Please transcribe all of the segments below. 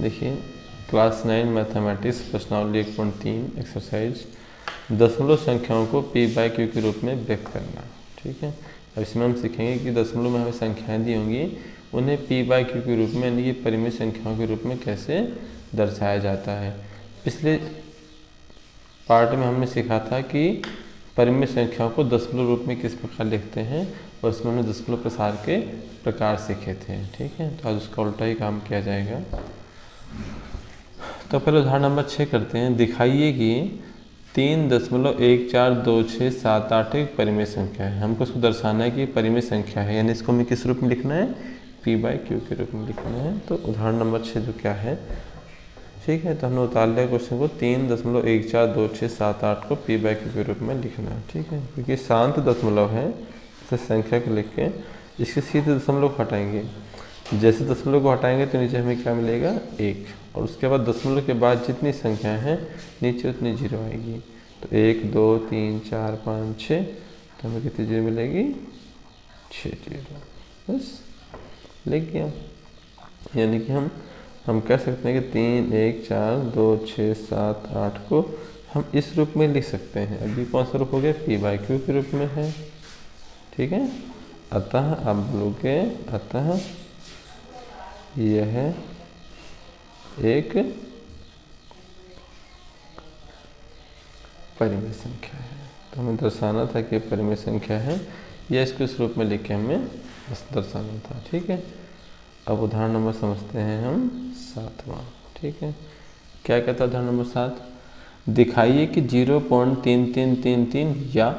देखिए class 9 mathematics प्रश्नावली 1.3 exercise दशमलव संख्याओं को p बाई क्यू के रूप में व्यक्त करना। ठीक है, अब इसमें हम सीखेंगे कि दशमलव में हमें संख्याएं दी होंगी, उन्हें p बाई क्यू के रूप में यानी कि परिमित संख्याओं के रूप में कैसे दर्शाया जाता है। पिछले पार्ट में हमने सीखा था कि परिमित संख्याओं को दशमलव रूप में किस प्रकार लिखते हैं और इसमें हमने दशमलव प्रसार के प्रकार सीखे थे। ठीक है, तो आज उसका उल्टा ही काम किया जाएगा। तो पहले उदाहरण नंबर 6 करते हैं। दिखाइए कि 3.142678 एक परिमित संख्या है। हमको इसको दर्शाना है कि परिमित संख्या है, यानी इसको हमें किस रूप में लिखना है, p बाई क्यू के रूप में लिखना है। तो उदाहरण नंबर 6 जो क्या है, ठीक है, तो हमने उतार लिया क्वेश्चन को 3.142678 को p बाई क्यू के रूप में लिखना है। ठीक है, क्योंकि शांत दशमलव है इसे संख्या को लिख के इसके सीधे दशमलव को हटाएंगे। जैसे दशमलव को हटाएंगे तो नीचे हमें क्या मिलेगा, 1, और उसके बाद दशमलव के बाद जितनी संख्याएं हैं नीचे उतनी जीरो आएगी। तो 1 2 3 4 5 6, तो हमें कितनी जीरो मिलेगी, 6 जीरो। बस लिख गया। यानी कि हम कह सकते हैं कि 3 1 4 2 6 7 8 को हम इस रूप में लिख सकते हैं। अभी कौन सा रूप हो गया, p बाई क्यू के रूप में है। ठीक है, अतः अब लोगे अतः यह एक परिमित संख्या है। तो हमें दर्शाना था कि परिमित संख्या है, या इसको इस रूप में लिख के हमें बस दर्शाना था। ठीक है, अब उदाहरण नंबर समझते हैं हम 7वां। ठीक है, क्या कहता है उदाहरण नंबर 7, दिखाइए कि 0.3333 या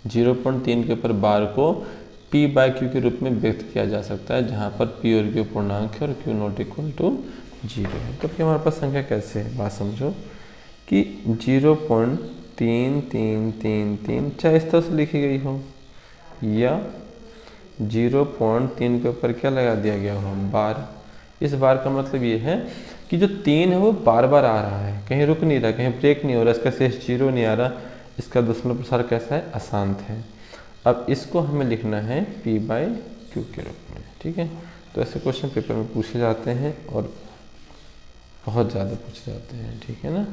0.3 के ऊपर बार को p बाई क्यू के रूप में व्यक्त किया जा सकता है, जहाँ पर p और q पूर्णांक है और q नॉट इक्वल टू 0 है। तो फिर हमारे पास संख्या कैसे है, बात समझो कि 0.3333 चाहे इस तरह से लिखी गई हो, या 0.3 के ऊपर क्या लगा दिया गया हो, बार। इस बार का मतलब ये है कि जो 3 है वो बार बार आ रहा है, कहीं रुक नहीं रहा, कहीं ब्रेक नहीं हो रहा, इसका शेष 0 नहीं आ रहा, इसका दशमलव प्रसार कैसा है, अशांत है। अब इसको हमें लिखना है p बाई क्यू के रूप में। ठीक है, तो ऐसे क्वेश्चन पेपर में पूछे जाते हैं और बहुत ज़्यादा पूछे जाते हैं। ठीक है ना।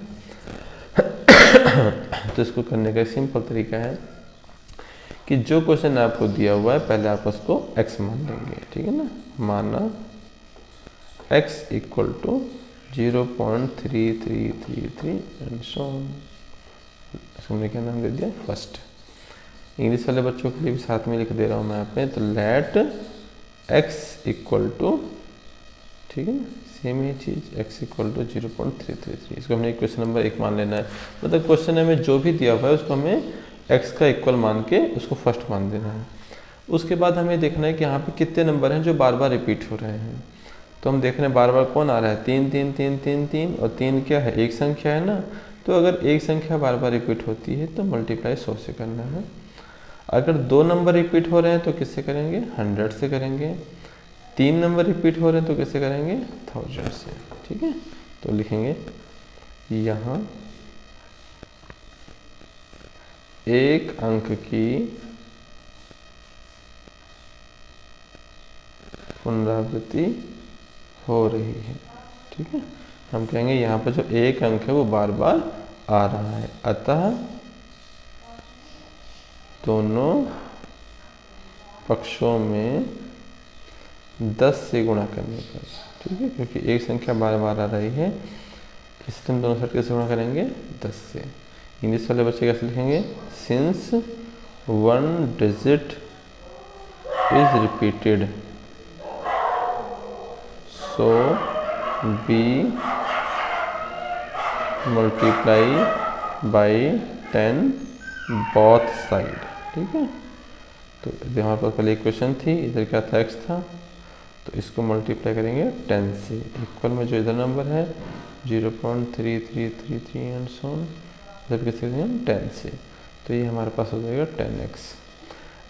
तो इसको करने का सिंपल तरीका है कि जो क्वेश्चन आपको दिया हुआ है पहले आप उसको x मान लेंगे। ठीक है ना, माना x equal to 0.3333 and so on. हमने क्या नाम दे दिया, फर्स्ट। इंग्लिश वाले बच्चों के लिए भी साथ में लिख दे रहा हूँ मैं यहाँ पे, तो लेट x इक्वल टू, ठीक है ना, सेम ही चीज़, x इक्वल टू 0.333। इसको हमने क्वेश्चन नंबर 1 मान लेना है। मतलब क्वेश्चन में जो भी दिया हुआ है उसको हमें x का इक्वल मान के उसको फर्स्ट मान देना है। उसके बाद हमें देखना है कि यहाँ पे कितने नंबर हैं जो बार बार रिपीट हो रहे हैं। तो हम देख रहे हैं बार बार कौन आ रहा है, 3 3 3 3 3, और 3 क्या है, एक संख्या है ना। तो अगर एक संख्या बार बार रिपीट होती है तो मल्टीप्लाई 100 से करना है। अगर 2 नंबर रिपीट हो रहे हैं तो किससे करेंगे, 100 से करेंगे। 3 नंबर रिपीट हो रहे हैं तो किससे करेंगे, 1000 से। ठीक है, तो लिखेंगे यहाँ एक अंक की पुनरावृत्ति हो रही है। ठीक है, हम कहेंगे यहाँ पर जो एक अंक है वो बार बार आ रहा है, अतः दोनों पक्षों में 10 से गुणा करने पर। ठीक है, क्योंकि एक संख्या बार बार आ रही है इसलिए हम दोनों साइड कैसे गुणा करेंगे, 10 से। इंग्लिश वाले बच्चे कैसे लिखेंगे, since 1 digit is repeated so be multiply by 10 both side. ठीक है, तो हमारे पास पहले इक्वेशन थी, इधर क्या था, x था, तो इसको मल्टीप्लाई करेंगे 10 से। इक्वल में जो इधर नंबर है 0.3333 एंड सो ऑन, इधर किससे करेंगे, 10 से। तो ये हमारे पास हो जाएगा 10x।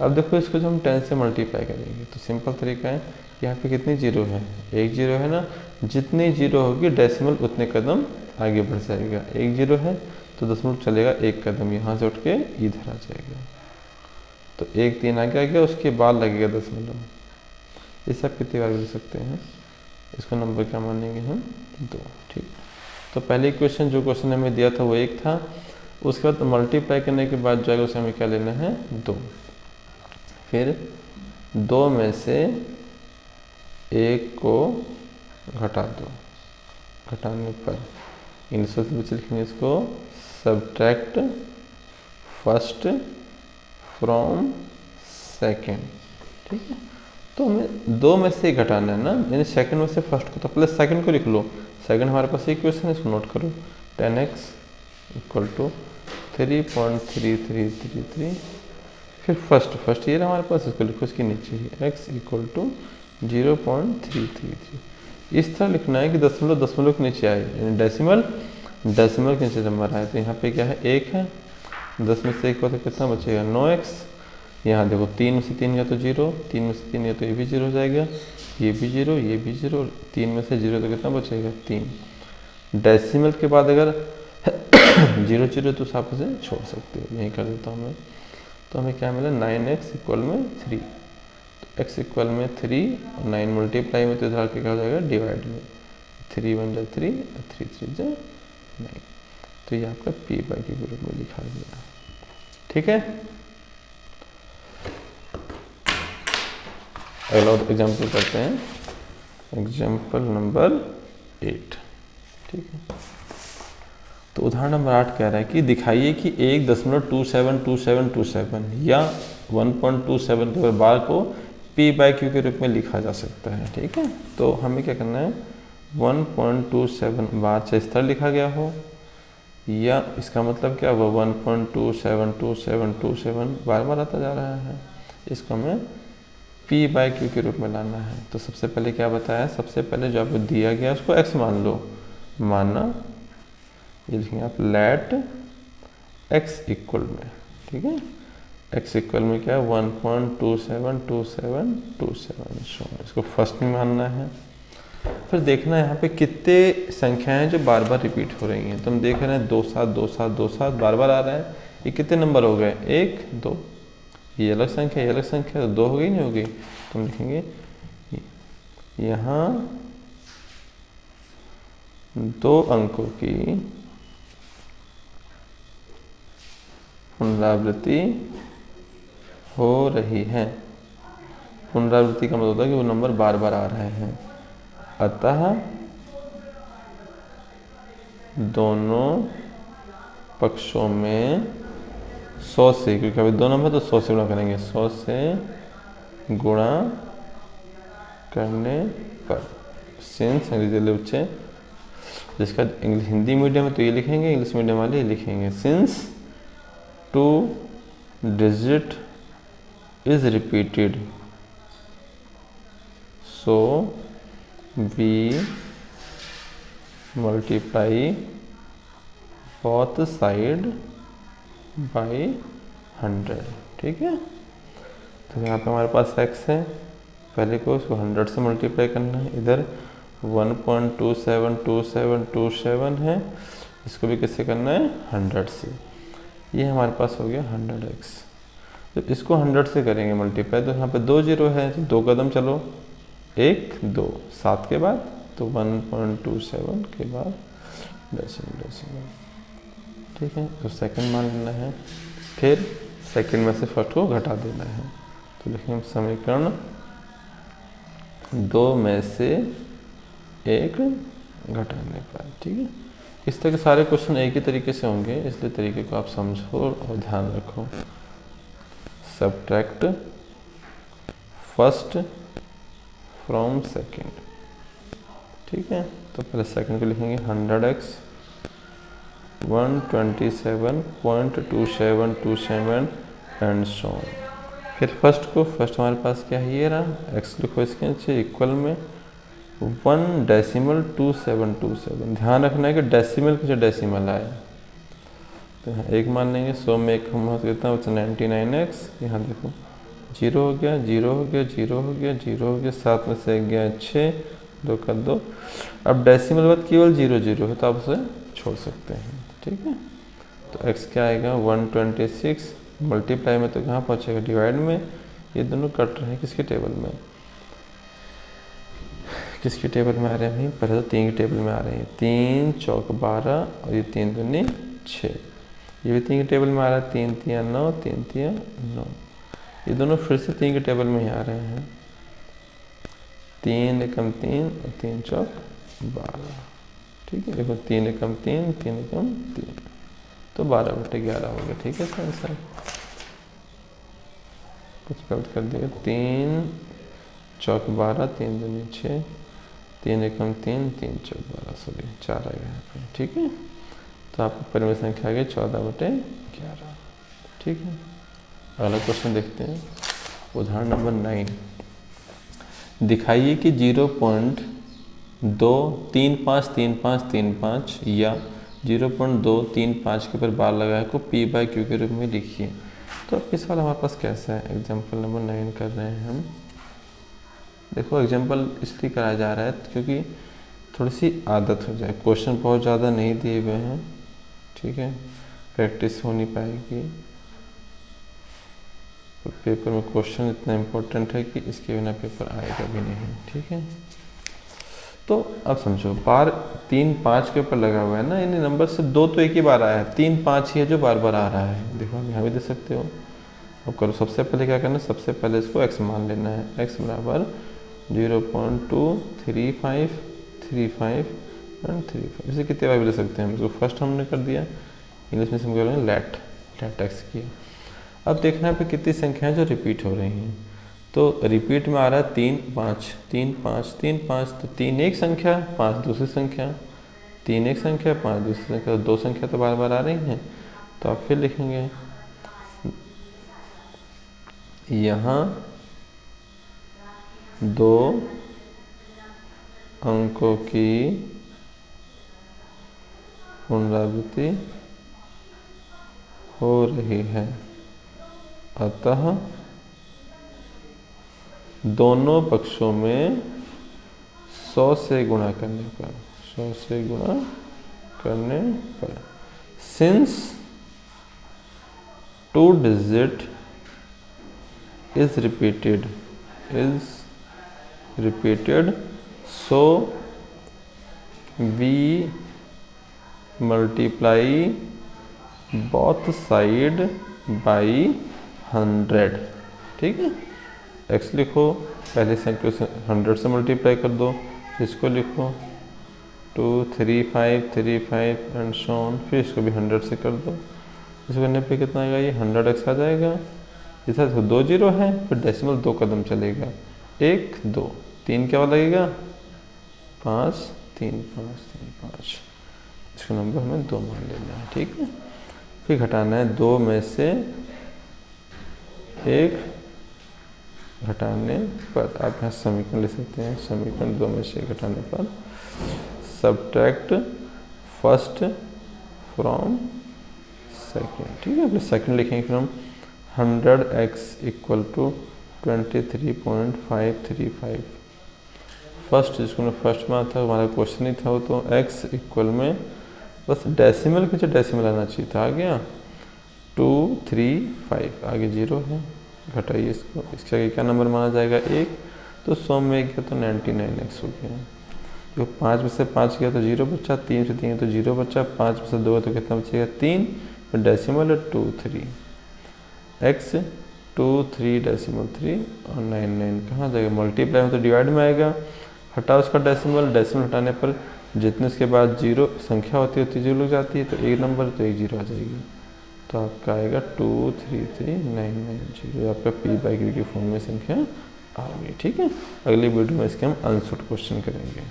अब देखो इसको जब हम 10 से मल्टीप्लाई करेंगे तो सिंपल तरीका है, यहाँ पे कितनी जीरो है, एक जीरो है ना। जितनी जीरो होगी डेसिमल उतने कदम आगे बढ़ जाएगा। एक जीरो है तो दशमलव चलेगा एक कदम, यहाँ से उठ के इधर आ जाएगा। तो 1 3 आगे आ गया, उसके बाद लगेगा दशमलव। ये सब कितनी बार लिख सकते हैं, इसको नंबर क्या मानेंगे हम 2। ठीक, तो पहले क्वेश्चन जो क्वेश्चन हमें दिया था वो 1 था, उसके बाद मल्टीप्लाई करने के बाद जो है उसे हमें क्या लेना है 2। फिर 2 में से 1 को घटा दो, घटाने पर इंग्लिश में लिखेंगे इसको सब्ट्रैक्ट फर्स्ट फ्रॉम सेकेंड। ठीक है, तो हमें 2 में से घटाना है ना, यानी सेकंड में से फर्स्ट को, तो पहले सेकंड को लिख लो। सेकंड हमारे पास इक्वेशन है, इसको नोट करो 10x इक्वल टू 3.3333। फिर फर्स्ट ये रहा हमारे पास, इसको लिखो इसके नीचे ही x इक्वल टू 0.333। इस तरह लिखना है कि दशमलव के नीचे आए, यानी डेसिमल के नीचे नंबर आए। तो यहाँ पे क्या है 1 है, 10 में से 1 को तो कितना बचेगा 9x। यहाँ देखो 3 में से 3 गया तो 0, 3 में से 3 गया तो ये भी 0 हो जाएगा, ये भी 0, ये भी 0, 3 में से 0 तो कितना बचेगा 3। डेसिमल के बाद अगर 0 0 तो आप इसे छोड़ सकते हो, यही कर देता हूँ मैं। तो हमें क्या मिला 9x इक्वल में 3, तो x इक्वल में 3 और 9 मल्टीप्लाई में तो इधर के क्या हो जाएगा डिवाइड में, 3 1 जा 3 और 3 3 जा 9। तो ये आपका p बाई क्यू के रूप में लिखा गया। ठीक है, अगला एग्जाम्पल करते हैं, एग्जाम्पल नंबर 8। ठीक है, तो उदाहरण नंबर 8 कह रहा है कि दिखाइए कि 1.272727 या 1.27 के बार को p बाई क्यू के रूप में लिखा जा सकता है। ठीक है, तो हमें क्या करना है 1.27 बार चाहे इस तरह लिखा गया हो, या इसका मतलब क्या वो 1.272727 बार बार आता जा रहा है, इसको हमें p बाई क्यू के रूप में लाना है। तो सबसे पहले क्या बताया, सबसे पहले जो आपको दिया गया उसको x मान लो, माना ये लिखेंगे आप लेट x इक्वल में। ठीक है, x इक्वल में क्या है 1.272727, इसको फर्स्ट में मानना है। फिर देखना है यहाँ पे कितने संख्याएं जो बार बार रिपीट हो रही हैं। तो हम देख रहे हैं 2 7 2 7 2 7 बार बार आ रहा है। ये कितने नंबर हो गए 1 2, ये अलग संख्या ये अलग संख्या, तो 2 हो गई नहीं हो गई। तो हम लिखेंगे यहाँ 2 अंकों की पुनरावृत्ति हो रही है। पुनरावृत्ति का मतलब होता है कि वो नंबर बार बार आ रहे हैं, अतः दोनों पक्षों में 100 से, क्योंकि अभी 2 नंबर तो 100 से गुणा करेंगे, 100 से गुणा करने पर सिंस अंग्रेजी जिसका हिंदी मीडियम है तो ये लिखेंगे, इंग्लिश मीडियम वाले ये लिखेंगे since 2 digit is repeated so we multiply both side by 100। ठीक है, तो यहाँ पे हमारे पास x है, पहले को इसको 100 से मल्टीप्लाई करना है। इधर 1.272727 है, इसको भी किससे करना है 100 से। ये हमारे पास हो गया 100x। जब इसको 100 से करेंगे मल्टीप्लाई तो यहाँ पे 2 0 है, तो 2 कदम चलो 1 2 7 के बाद, तो 1.27 के बाद डेसिमल। ठीक है, तो सेकंड मान लेना है, फिर सेकंड में से फर्स्ट को घटा देना है। तो लिखेंगे समीकरण 2 में से 1 घटाने पर। ठीक है, इस तरह के सारे क्वेश्चन एक ही तरीके से होंगे, इसलिए तरीके को आप समझो और ध्यान रखो। Subtract first from second. ठीक है, तो पहले सेकंड को लिखेंगे 100x 127.2727 एंड सो ऑन। फिर फर्स्ट हमारे पास क्या है ये रहा, x लिखो इसके नीचे इक्वल में 1.2727। ध्यान रखना है कि डेसिमल के डेसिमल आए, तो यहाँ 1 मान लेंगे। 100 में 1 हम कितना बचा 99x। यहाँ देखो 0 हो गया 0 हो गया 0 हो गया 0 हो गया, 7 में से 1 गया 6, 2 का 2। अब डेसिमल बाद केवल 0 0 है तो आप उसे छोड़ सकते हैं। ठीक है, तो x क्या आएगा 126 मल्टीप्लाई में तो कहाँ पहुँचेगा डिवाइड में। ये दोनों कट रहे हैं किसके टेबल में, किसकी टेबल में आ रहे हैं भाई? पहले तो 3 की टेबल में आ रहे हैं। 3 चौक 12 और ये 3 दूनी 6। ये भी 3 की टेबल में आ रहा है। 3 तिया 9, 3 तिया 9। ये दोनों फिर से 3 की टेबल में ही आ रहे हैं। 3 एकम 3 और 3 चौक 12। ठीक है, देखो 3 एकम 3, 3 एकम 3, तो 12/11 हो गया। ठीक है इसका आंसर। कुछ गलत कर दिया। 3 चौक 12, 3 दूनी 6, 3 एकम 3, 3 चौक 12, सॉरी 4 आ गया यहाँ पे। ठीक है, तो आपकी परिमेय संख्या आ गई 14/11। ठीक है, अगला क्वेश्चन देखते हैं। उदाहरण नंबर 9। दिखाइए कि 0.2353535 या 0.235 के ऊपर बार लगाए को P/Q के रूप में लिखिए। तो अब इस वाला हमारे पास कैसा है? एग्जाम्पल नंबर 9 कर रहे हैं हम। देखो एग्जाम्पल इसलिए कराया जा रहा है क्योंकि थोड़ी सी आदत हो जाए। क्वेश्चन बहुत ज़्यादा नहीं दिए हुए हैं। ठीक है, प्रैक्टिस हो नहीं पाएगी। और पेपर में क्वेश्चन इतना इम्पोर्टेंट है कि इसके बिना पेपर आएगा भी नहीं। ठीक है, तो अब समझो बार 3 5 के ऊपर लगा हुआ है ना, यानी नंबर से 2 तो एक ही बार आया है, 3 5 ही है जो बार बार आ रहा है। देखो आप यहाँ भी दे सकते हो। अब करो, सबसे पहले क्या करना है? सबसे पहले इसको x मान लेना है। x बराबर 0.23535 एंड 35। इसे कितने बार भी ले सकते हैं? इसको फर्स्ट हमने कर दिया, इंग्लिश में हम करेंगे लेट x किया। अब देखना है पे कितनी संख्याएं जो रिपीट हो रही हैं। तो रिपीट में आ रहा है 3 5 3 5 3 5, तो 3 एक संख्या, 5 दूसरी संख्या, 3 एक संख्या, 5 दूसरी संख्या, तो 2 संख्या तो बार बार आ रही हैं। तो आप फिर लिखेंगे यहाँ 2 अंकों की पुनरावृत्ति हो रही है, अतः दोनों पक्षों में 100 से गुणा करने पर since 2 digit is repeated so we multiply both side by 100। ठीक है, x लिखो, पहले संख्या से 100 से मल्टीप्लाई कर दो, इसको लिखो 2 3 5 3 5 एंड सो ऑन, फिर इसको भी 100 से कर दो। इसको करने पे कितना आएगा? ये 100x आ जाएगा। इस तरह 2 0 है, फिर डेसिमल 2 कदम चलेगा, 1 2 3 क्या लगेगा? 5 3 5 3 5। इसका नंबर हमें 2 मान लेना है। ठीक है, फिर घटाना है 2 में से 1 घटाने पर। आप यहाँ समीकरण ले सकते हैं। समीकरण 2 में से घटाने पर सब्ट्रैक्ट फर्स्ट फ्रॉम सेकेंड। ठीक है, फिर सेकेंड लिखेंगे। फिर हम 100x इक्वल टू 23.535। फर्स्ट, जिसको फर्स्ट में था, हमारा क्वेश्चन ही था वो, तो x इक्वल में बस डेसिमल के जो डेसिमल आना चाहिए था, आ गया 235, आगे 0 है, घटाइए इसको। इसके आगे क्या नंबर माना जाएगा? 1, तो 100 में 1 गया तो 99x हो गया। जो 5 में से 5 गया तो 0 बचा, 3 से 3 तो 0 बचा, 5 में से 2 तो कितना बचेगा? 3, फिर डेसिमल है 2 3, x 2 3 डेसिमल 3 और 99 कहाँ जाएगा? मल्टीप्लाई में तो डिवाइड में आएगा, हटाओ उसका डेसिमल, डेसिमल हटाने पर जितने उसके बाद 0 संख्या होती है 0 लग जाती है, तो एक नंबर तो 1 0 आ जाएगी। तो आपका आएगा 233990, आपका P/Q की फॉर्म में संख्या आ गई। ठीक है, अगली वीडियो में इसके हम अनसॉल्व्ड क्वेश्चन करेंगे।